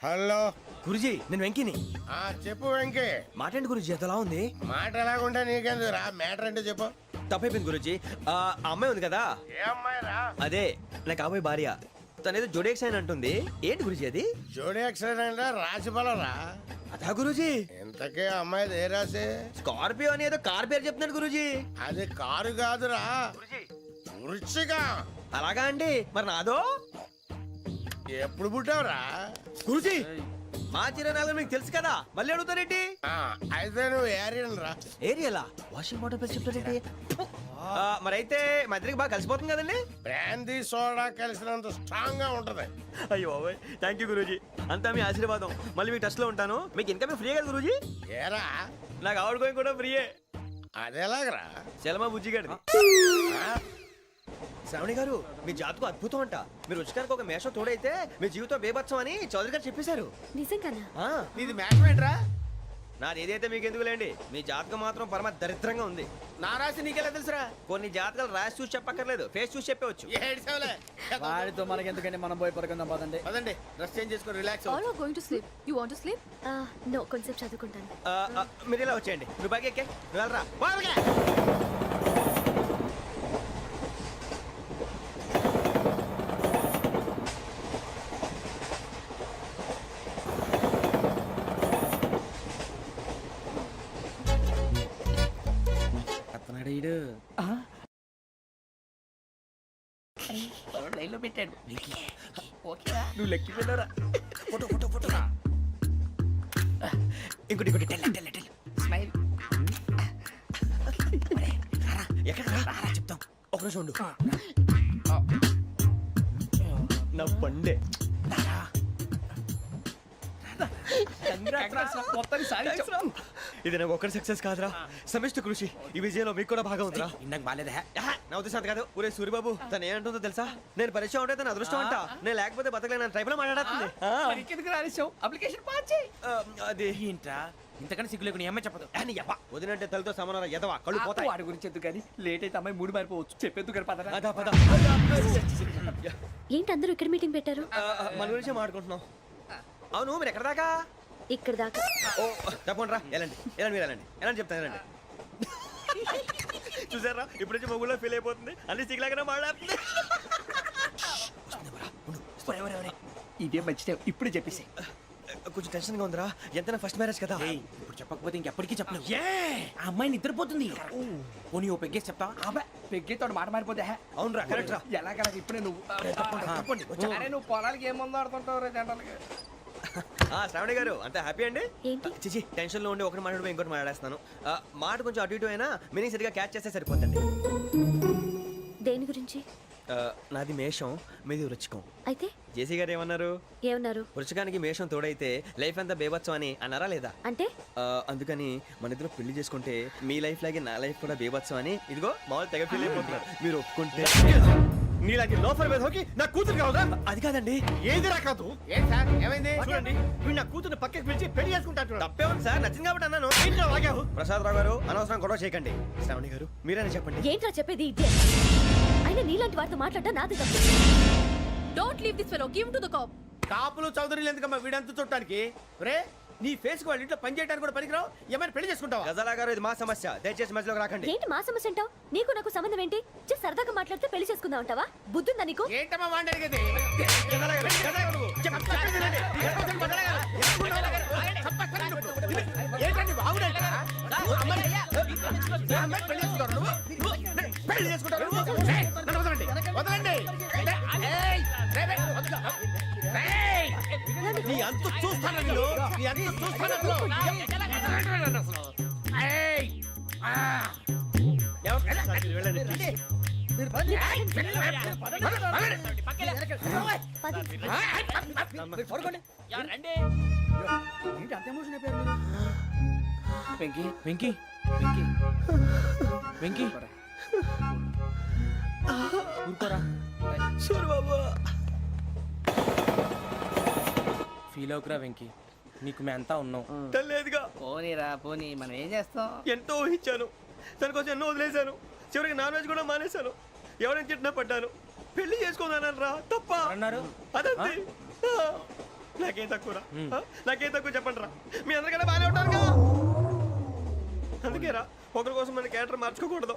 హలో గురుజీ నేను వెంకిని. చెప్పు వెంకీ. మాటండి గురుజీ, ఎంతలా ఉంది? మాట ఎలాగుంటా నీకెందుకు రా, మ్యాటర్ అంటే చెప్పు. తప్పైపోయింది గురుజీ. ఆ అమ్మాయి ఉంది కదా, ఏ అమ్మాయి రా? అదే నా కాబోయే భార్య. తనేదో జోడేక్స్ అని అంటుంది. ఏంటి గురుజీ అది? జోడి యాక్సిడెంట్ రాసి రా. అదా గురుజీ? ఇంతకే అమ్మాయి ఏ రాసి? స్కార్పియో అని ఏదో కార్ పేరు చెప్తున్నాడు గురుజీ. అది కారు కాదురా, వృచ్చిక. అలాగా అండి, మరి నాదో? ఎప్పుడు పుట్టావురా? గురుజీ మా చిరనాలు మీకు తెలుసు కదా, మళ్ళీ అడుగుతారేంటి? అయితే నువ్వు ఏరియన్ రా. ఏరియలా? వాషింగ్ వాటర్ పేరు చెప్తారేంటి? మరైతే మా ఇద్దరికి బాగా కలిసిపోతుంది కదండి. బ్రాందీ సోడా కలిసినంత స్ట్రాంగ్ గా ఉంటది. అయ్యో థ్యాంక్ యూ గురూజీ, అంతా మీ ఆశీర్వాదం. మళ్ళీ మీకు టచ్ లో ఉంటాను. మీకు ఇన్కమ్ ఫ్రీ కదా గురూజీ? ఏరా నాకు ఆవిడ గోయింగ్ కూడా ఫ్రీయే. అదేలాగరా? చలమా బుజ్జి గారిది. శ్రావణి గారు మీ జాతకు అద్భుతం అంట. మీరు రుచికారికి ఒక మేషం తోడైతే మీ జీవితం బేబత్సం అని చౌదరి గారు చెప్పేశారు. నిజంగానా? నీది మ్యాటర్ ఏంట్రా? నాది ఏదైతే మీకు ఎందుకు లేండి, మీ జాతకం మాత్రం పరమ దరిద్రంగా ఉంది. నా రాసి నీకెలా తెలుసురా? కొన్ని జాతకాలు రాసి చూసి చెప్పక్కర్లేదు, ఫేస్ చూసి చెప్పవచ్చు. ఏడ్చావులే. వాడితో మనకి ఎందుకండి, మనం పోయి పడుకుందాం పదండి. పదండి, డ్రెస్ చేంజ్ చేసుకొని relax All are going to sleep. You want to sleep? No, కొంచెం చదువుకుంటాను. మీరు ఇలా వచ్చేయండి. నువ్వు బాగా ఎక్కే, నువ్వు వెళ్ళరా. బాగా లైన్లో పెట్టాడు. నువ్వు లెక్కి వెళ్ళరా. Photo photo photo. ఇంకోటి ఇంకోటి టెల్ టెల్ టెల్. స్మైల్. ఎక్కడ రా చెప్తాం. ఒక నిమిషం ఉండు. నా పండే. ఇది నాకు ఒక్కరి సక్సెస్ కాదురా, సమిష్టి కృషి. ఈ విజయంలో మీకు కూడా భాగం ఉందిరా. ఇందాక బాగాలేదా? నా ఉద్దేశం అంత కాదు. ఊరే సూర్యబాబు తను ఏమంటుందో తెలుసా? నేను పరిచయం ఉంటే తన అదృష్టం అంట, నేను లేకపోతే బతకలేను ట్రైబ్ లో మాట్లాడుతుంది. ఎందుకు రాలేసావు? అప్లికేషన్ పాస్ చేయి. అది ఏంట్రా ఇంతకన్నా సిగ్గు లేకుండా ఏమై చెప్పదు. వదినంటే తలతో సమానం ఎదవా, కళ్ళు పోతాయి. వాడి గురించి ఎందుకు కానీ, లేట్ అయితే అమ్మాయి మూడు మారిపోవచ్చు. చెప్పేందుకు గారు పదరా. అదా పద. ఏంటి అందరూ ఇక్కడ మీటింగ్ పెట్టారు? మన గురించే మాట్లాడుకుంటున్నాం. అవును మీరు ఎక్కడ దాకా? ఇక్కడ దాకా. ఓ తప్పకుండా రా, వెళ్ళండి వెళ్ళండి, మీరు వెళ్ళండి వెళ్ళండి చెప్తాను వెళ్ళండి. చూసారా ఇప్పుడు నుంచి మొగుల్లో ఫీల్ అయిపోతుంది, అన్ని సిగ్లాగానే మాట్లాడుతుంది. ఇదే మంచి టైం, ఇప్పుడు చెప్పేసి. కొంచెం టెన్షన్ గా ఉందిరా, ఎంతైనా ఫస్ట్ మ్యారేజ్ కదా. ఇప్పుడు చెప్పకపోతే ఇంకెప్పటికీ చెప్పను. ఆ అమ్మాయి నిద్రపోతుంది. పోనీ ఓ పెగ్గేసి చెప్తా. అబ్బాయి పెగ్గేతో మాట మారిపోతే. అవునురా కరెక్ట్ రా. ఎలాగలా ఇప్పుడే నువ్వు. తప్పండి. అరే నువ్వు పొలాలకి ఏముందో ఆడుతుంటావు రే జనరల్గా. శ్రావణి గారు అంత హ్యాపీ అండి? ఏంటి? చిచి టెన్షన్ లో ఉండి ఒకటి మాట్లాడిపోయి ఇంకోటి మాట్లాడేస్తాను. మాట కొంచెం అటు ఇటు అయినా మీనింగ్ సరిగా క్యాచ్ చేస్తే సరిపోతుంది. దేని గురించి? నాది మేషం, మీది వృచ్చికం. అయితే జేసీ గారు ఏమన్నారు? ఏమన్నారు? వృచ్చికానికి మేషం తోడైతే లైఫ్ అంతా బేబత్సం అని అన్నారా లేదా? అంటే అందుకని మన ఇద్దరు పెళ్లి చేసుకుంటే మీ లైఫ్ లాగే నా లైఫ్ కూడా బేబత్సం అని ఇదిగో మామూలు తెగ ఫీల్ అయిపోతున్నారు. మీరు ఒప్పుకుంటే నీలాంటి లోఫర్ మీద హోకి నా కూతురు కావదా? అది కాదండి. ఏది రాకాదు. ఏం సార్ ఏమైంది? చూడండి వీడు నా కూతురు పక్కకి పిలిచి పెళ్లి చేసుకుంటాడు. తప్పే ఉంది సార్, నచ్చింది కాబట్టి అన్నాను. ప్రసాద్ రావు గారు అనవసరం గొడవ చేయకండి. శ్రావణి గారు మీరైనా చెప్పండి. ఏంట్రా చెప్పేది? ఇదే అయినా నీలాంటి వారితో మాట్లాడటం నాది తప్పు. Don't leave this fellow, give to the cop. కాపులు చౌదరులు ఎందుకమ్మా వీడంతా చుట్టానికి? రే నీ ఫేస్ కు వాళ్ళ ఇంట్లో పని చేయడానికి కూడా పనికిరావు. ఏమైనా పెళ్లి చేసుకుంటావా? గజాలా గారు ఇది మా సమస్య, దయచేసి మధ్యలోకి రాకండి. ఏంటి మా సమస్య అంటావు? నీకు నాకు సంబంధం ఏంటి? జస్ట్ సరదాగా మాట్లాడితే పెళ్లి చేసుకుందాం అంటావా? బుద్ధుందా నీకు? ఏంటమ్మా వాడిని అడిగేది? ఏంటండి బాగుండేట? పెళ్లి చేసుకుంటారు నువ్వు? పెళ్లి చేసుకుంటారు నువ్వు? ఏయ్, నన్ను వదలండి, వదలండి. ఏయ్, రేయ్, రేయ్, వదలు. రేయ్, నీ అంతు చూస్తాను నేను, నీ అంతు చూస్తాను అసలు. ఏయ్, ఆ. వెంకీ వెంకీ వెంకీ వెంకీ ఊరుకోరా. ఫీల్ అవుకురా వెంకీ, నీకు మేమంతా ఉన్నాం. తెలియదుగా, పోనీరా పోనీ, మనం ఏం చేస్తాం? ఎంతో ఊహించాను, దానికోసం ఎన్నో వదిలేశాను, చివరికి నాన్ వెజ్ కూడా మానేశాను. ఎవరైనా తిట్టినా పడ్డాను. పెళ్లి చేసుకున్నాను రా, తప్ప అన్నారు అదంతే. నాకేం తక్కువ నాకేం తక్కువ చెప్పండి రా. మీ అందరికన్నా బాగానే ఉంటారుగా. అందుకేరా ఒకరి కోసం మన క్యారెక్టర్ మార్చుకోకూడదు.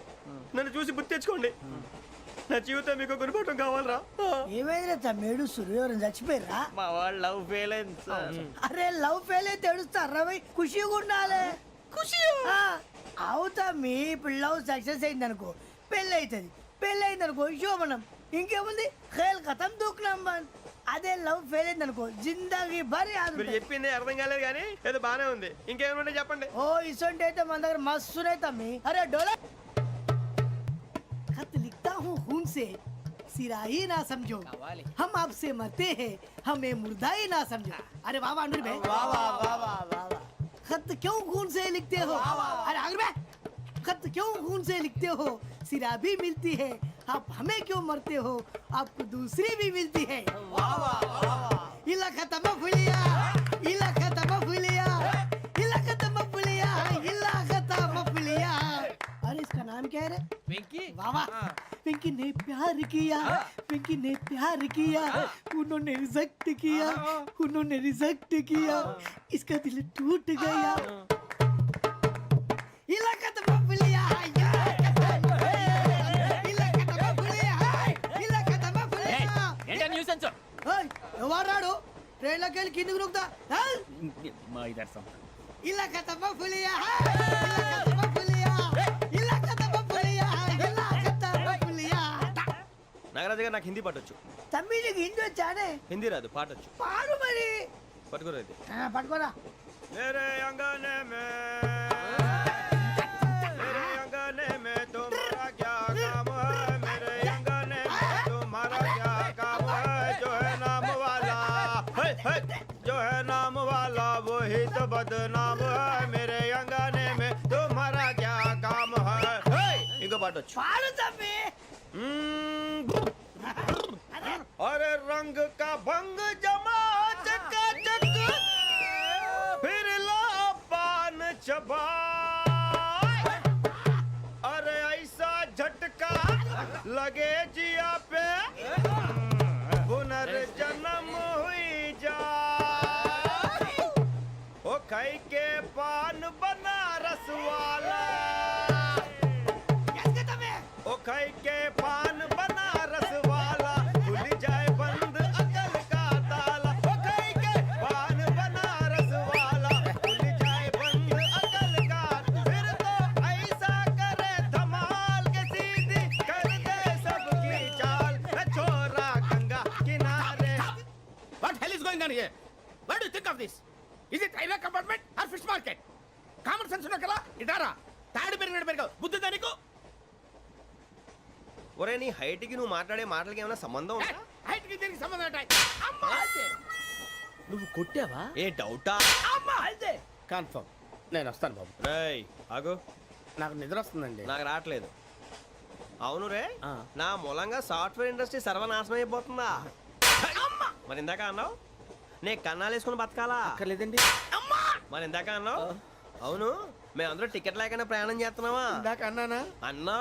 నన్ను చూసి గుర్తు తెచ్చుకోండి. నా జీవితం మీకు గురిపటం కావాలరా. ఏమైందిరా తమ్మేడు సూర్యవరం చచ్చిపోయిరా? మా వాళ్ళు లవ్ ఫెయిల్ అయింది సార్. అరే లవ్ ఫెయిల్ అయితే ఏడుస్తారా భయ్? ఖుషిగా ఉండాలి. ఖుషి అవుతా. మీ ఇప్పుడు లవ్ సక్సెస్ అయింది అనుకో పెళ్ళి అవుతుంది. పెళ్ళి అయింది అనుకో శోభనం. ఇంకేముంది ఖేల్ కథం దూకునాం బంద్. అదే లవ్ ఫెయిల్ అయింది అనుకో జిందాగీ భారీ. మీరు చెప్పింది అర్థం కాలేదు కానీ ఏదో బానే ఉంది. ఇంకేమైనా చెప్పండి. ఓ ఇసొంటి అయితే మన దగ్గర మస్తునే తమ్మి. అరే డోలా खत लिखता हूँ खून से सिरा ही ना समझो, हम आपसे मरते हैं हमें मुर्दा ही ना समझो. अरे वाह वाह अनुर भाई, वाह वाह वाह वाह वाह. खत क्यों खून से लिखते हो? अरे अनुर भाई, खत क्यों खून से लिखते हो? सिरा भी मिलती है, आप हमें क्यों मरते हो? आपको दूसरी भी मिलती है. वाह वाह वाह. इला खत्म फुलिया, इला खत्म फुलिया, इला खत्म फुलिया, इला खत्म फुलिया. अरे इसका नाम क्या है रे? వెంకీ वाह वाह. पिंकी ने प्यार किया, पिंकी ने प्यार किया, उन्होंने रिजेक्ट किया, उन्होंने रिजेक्ट किया, इसका दिल टूट गया. इलाका तो बबलिया है, इलाका तो बबलिया है, इलाका तो बबलिया. ఏంటా న్యూసెన్స్? ओए ఎవరాడు ట్రైన్ లోకి వెళ్ళి కిందకి నొక్కుతా? మా ఇదర్సం इलाका तो बबलिया है, इलाका तो बबलिया, इलाका तो बबलिया, इलाका तो बबलिया. నాగరాజు గారు నాకు హిందీ పాటొచ్చు. తమ్మి నీకు హిందీ వచ్చానే? హిందీ రాదు, పాటొచ్చు. పాడు మరి. పట్టుకోరు అయితే. పట్టుకోరా. मेरे अंगने में मेरे अंगने में तुम्हारा क्या काम है? मेरे अंगने में तुम्हारा क्या काम है? जो है नाम वाला जो है नाम वाला वही तो बदनाम है. मेरे अंगने में तुम्हारा क्या काम है? इनको पाटो. పాడు తమ్మి. अरे रंग का भंग जमा चकाचक फिर ला पान चबा. अरे ऐसा झटका लगे जिया पे पुनर्जन्म हुई जा. ओ खाई के पान बनारस वाला, ओ खाई के पान बनारस वाला खुल जाए बंद अकल का ताला. ओ खाई के पान बनारस वाला खुल जाए बंद अकल का. फिर तो ऐसा करे धमाल के सीधी कर दे सबकी चाल. छोरा गंगा किनारे. What hell is going on here? What do you think of this? Is it railway compartment or fish market? Common sense ఉన్నా కదా ఇటారా. తాడు పెరిగాడు బుద్ధి దానికి. ఒరే నీ హైట్ కి నువ్వు మాట్లాడే మాటలకి ఏమైనా సంబంధం ఉందా? హైట్ కి దీనికి సంబంధం ఉంటాయి. అమ్మా నువ్వు కొట్టావా? ఏ డౌటా? అమ్మా అయితే కన్ఫర్మ్. నేను వస్తాను బాబు. రేయ్ ఆగు, నాకు నిద్ర వస్తుందండి. నాకు రావట్లేదు. అవును రే, నా మూలంగా సాఫ్ట్వేర్ ఇండస్ట్రీ సర్వనాశనం అయిపోతుందా? మరి ఇందాక అన్నావు నే కన్నాలు వేసుకుని బతకాలా? అక్కర్లేదండి. మరి ఇందాక అన్నావు అవును మేమందరూ టికెట్ లేకుండా ప్రయాణం చేస్తున్నావా? ఇందాక అన్నానా? అన్నా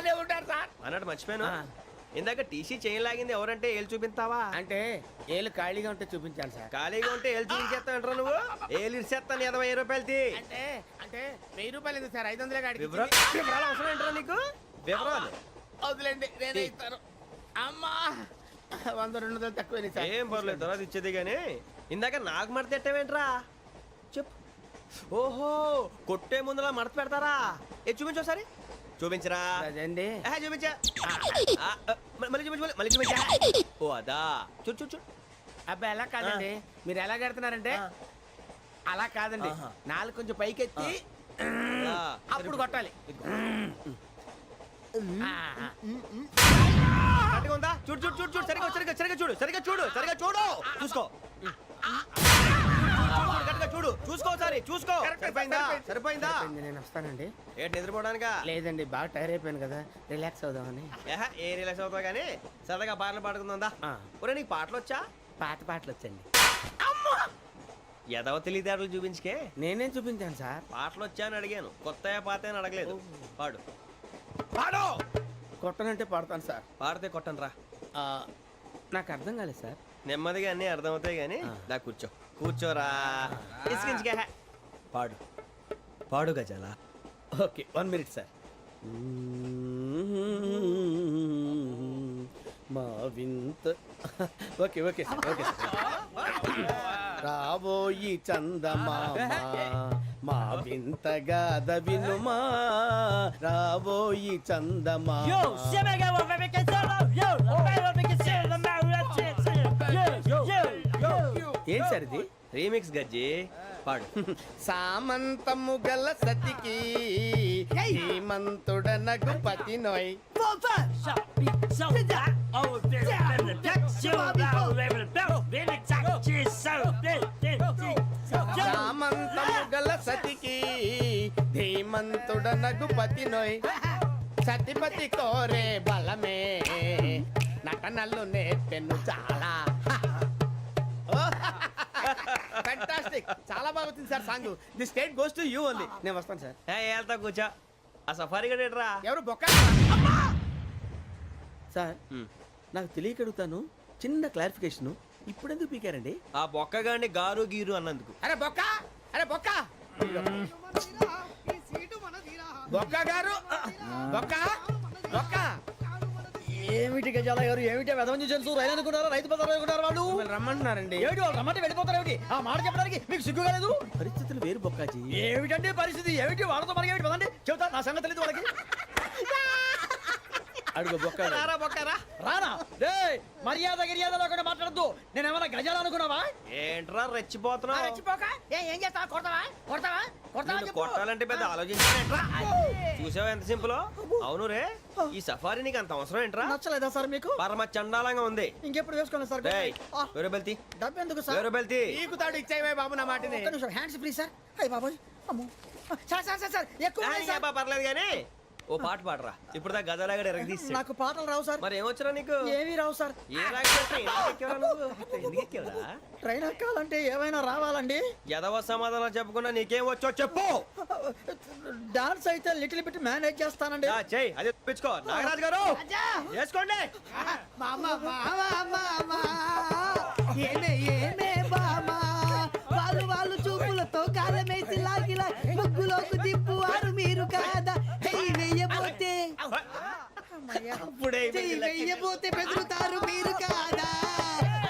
బాగానే ఉంటారు సార్. అన్నట్టు మర్చిపోయాను, ఇందాక టీసీ చేయి లాగింది ఎవరంటే ఏళ్ళు చూపిస్తావా? అంటే ఏళ్ళు ఖాళీగా ఉంటే చూపించాలి సార్. ఖాళీగా ఉంటే ఏళ్ళు చూపించేస్తానంటారా నువ్వు? ఏళ్ళు ఇచ్చేస్తాను 20 రూపాయలది. అంటే అంటే 1000 రూపాయలు ఎందుకు సార్, 500 కాడికి వివరాలు అవసరం ఏంటరా నీకు? వివరాలు వదిలేండి, నేనే ఇస్తాను. అమ్మా 100 200 తక్కువ సార్. ఏం పర్లేదు, తర్వాత ఇచ్చేది కానీ ఇందాక నాకు మడత పెట్టావేంట్రా? చెప్పు. ఓహో, కొట్టే ముందులా మడత పెడతారా? ఏ చూపించు ఒకసారి. చూపించరా? అదండి. చూపించా. మళ్ళీ చూపించు, మళ్ళీ చూపించా. ఓ అదా, చూడు చూడు చూడు. అబ్బాయి ఎలా కాదండి, మీరు ఎలా కడుతున్నారంటే అలా కాదండి, నాలుగు కొంచెం పైకెత్తి అప్పుడు కొట్టాలి. కరెక్ట్గా ఉందా? చూడు చూడు చూడు చూడు, సరిగా సరిగా సరిగా చూడు, సరిగా చూడు, సరిగా చూడు, చూసుకో. కరెక్ట్గా చూడు, చూసుకో ఒకసారి, చూసుకో. సరిపోయిందా? సరిపోయిందా? నేను వస్తానండి. ఏంటి నిద్రపోవడానికా? లేదండి, బాగా టైర్ అయిపోయాను కదా, రిలాక్స్ అవుదామని. ఏ రిలాక్స్ అవుతావు కానీ సరదాగా పాటలు పాడుకుందా? ఒరే నీకు పాటలు వచ్చా? పాత పాటలు వచ్చండి. ఎదవ తెలివితేటలు చూపించుకే. నేనేం చూపించాను సార్? పాటలు వచ్చా అని అడిగాను, కొత్త పాత అని అడగలేదు. పాడు పాడు. కొట్టనంటే పాడతాను సార్. పాడితే కొట్టను రా. నాకు అర్థం కాలేదు సార్. నెమ్మదిగా అన్నీ అర్థమవుతాయి కానీ దా కూర్చో. కూర్చోరా. ఇసుకించుకే. పాడు పాడు గజాల. Okay, 1 minute sir. మా వింత. Okay okay sir, okay sir. రాబోయి చందమామ మా వింతగా వినుమా, రాబోయి చందమామ. ఏం సార్ ఇది? రీమిక్స్ గజ్జి. పాడు. సామంతము గల సతికి హేమంతుడనగు పతి నోయ్. సామంతము గల సతికి ధీమంతుడనగు పతి నోయ్. సతిపతి కోరే బలమే నటనలు నేర్పెను చాలా. ఫ్యాంటాస్టిక్, చాలా బాగా వచ్చింది sir song. The state goes to you only. నేను వస్తాను సార్. వెళ్తా కూర్చో. ఆ సఫారీ గడేట్రా. ఎవరు బొక్క సార్? నాకు తెలియక అడుగుతాను, చిన్న క్లారిఫికేషన్. ఇప్పుడు ఎందుకు పీకారండి? ఆ బొక్కగాండి గారు గీరు అన్నందుకు. అరే బొక్క, అరే బొక్క, బొక్క గారు, బొక్క బొక్క. ఏమిటి గజాల గారు, ఏమిటి వెదవని జంతువు రైలు అనుకున్నారా, రైతు బజార్ అనుకున్నారు వాళ్ళు? రమ్మంటున్నారండి. ఏమిటి వాళ్ళు రమ్మంటే వెళ్ళిపోతారు ఏమిటి? ఆ మాట చెప్పడానికి మీకు సిగ్గు కాలేదు? పరిస్థితులు వేరు బొక్కాజీ. ఏమిటంటే పరిస్థితి, ఏమిటి వాళ్ళతో మనకి ఏమిటి పదండి చెబుతా, నా సంగతి తెలియదు వాళ్ళకి. అడుగు బొక్క. రారా బొక్కరా. రానా రే, మర్యాద గిర్యాద లేకుండా మాట్లాడద్దు. నేను ఏమైనా గజాలు అనుకున్నావా? ఏంట్రా రెచ్చిపోతున్నావు? రెచ్చిపోక ఏం చేస్తావా? కొడతావా కొడతావా కొడతావా నిన్ను కొట్టాలంటే పెద్ద ఆలోచించానేంట్రా. చూసావా ఎంత సింపుల్. అవును రే, ఈ సఫారీ నీకు అంత అవసరం ఏంట్రా? నచ్చలేదా సార్ మీకు? పరమ చండాలంగా ఉంది. ఇంకెప్పుడు వేసుకోండి సార్. డేయ్, వేరే బెల్తి. డబ్బు ఎందుకు సార్? వేరే బెల్తి. నీకు తాడు ఇచ్చేవే బాబు నా మాటని. ఒక్క నిమిషం, హ్యాండ్స్ ఫ్రీ సార్. అయ్య బాబోయ్, అమ్మో. సార్ సార్ సార్ సార్ ఎక్కువ ఉన్నాయి సార్. పర్లేదు కానీ ఓ పాట పాడరా. ఇప్పుడు దా గదలాగడ ఎరగదీసి. నాకు పాటలు రావు సార్. మరి ఏమొచ్చరా నీకు? ఏమీ రావు సార్. ఏ రాకెవరా? ట్రైన్ ఎక్కాలంటే ఏమైనా రావాలండి. ఎదవ సమాధానం చెప్పకుండా నీకేం వచ్చో చెప్పు. డాన్స్ అయితే లిటిల్ బిట్ మేనేజ్ చేస్తానండి. చెయ్యి, అదే తెప్పించుకో. నాగరాజు గారు వేసుకోండి. ఏమే ఏమే బామా, వాళ్ళు వాళ్ళు చూపులతో కాలమేసి లాగిలా ముగ్గులోకి తిప్పువారు మీరు కాదా? చెయ్యి వెయ్యబోతే చెయ్యి వెయ్యబోతే బెదురుతారు మీరు కాదా?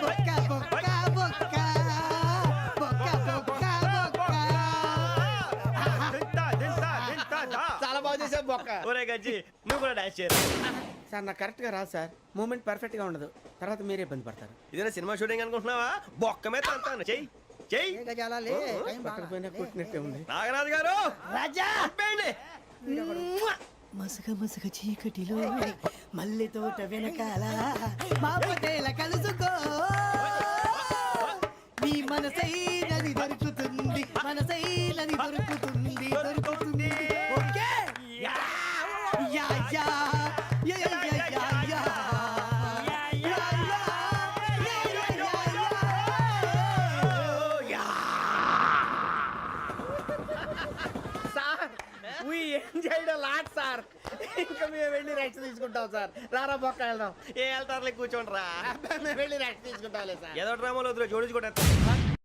బొక్క బొక్క బొక్క బొక్క బొక్క బొక్క. చాలా బాగా చేసావు బొక్క. ఒరే గజ్జి, నువ్వు కూడా డాన్స్ చేయరు. సార్ నాకు కరెక్ట్ గా రాదు సార్. మూమెంట్ పర్ఫెక్ట్ గా ఉండదు, తర్వాత మీరే ఇబ్బంది పడతారు. ఇదేనా సినిమా షూటింగ్ అనుకుంటున్నావా? బొక్క మీద అంటాను. చెయ్యి చెయ్యి. గజాలాలే టైం బాగా. పక్కన కొట్టినట్టే ఉంది. నాగరాజు గారు రాజా చెప్పండి. మసగ మసగ చీకటిలో మల్లె తోట వెనకాల మా పటేల కలుసుకో, నీ మనసైనది దొరుకుతుంది, మనసైనది దొరుకుతుంది, దొరుకుతుంది. Okay yeah yeah yeah yeah yeah yeah yeah. Sir we enjoyed lot sir. ఇంకా మేము వెళ్ళి రెస్ట్ తీసుకుంటాం సార్. రారా బొక్క వెళ్దాం. ఏ వెళ్తారులే కూర్చోండి రా. మేము వెళ్ళి రెస్ట్ తీసుకుంటాంలే సార్. ఏదో డ్రామాలో వద్దు జోడించుకుంటా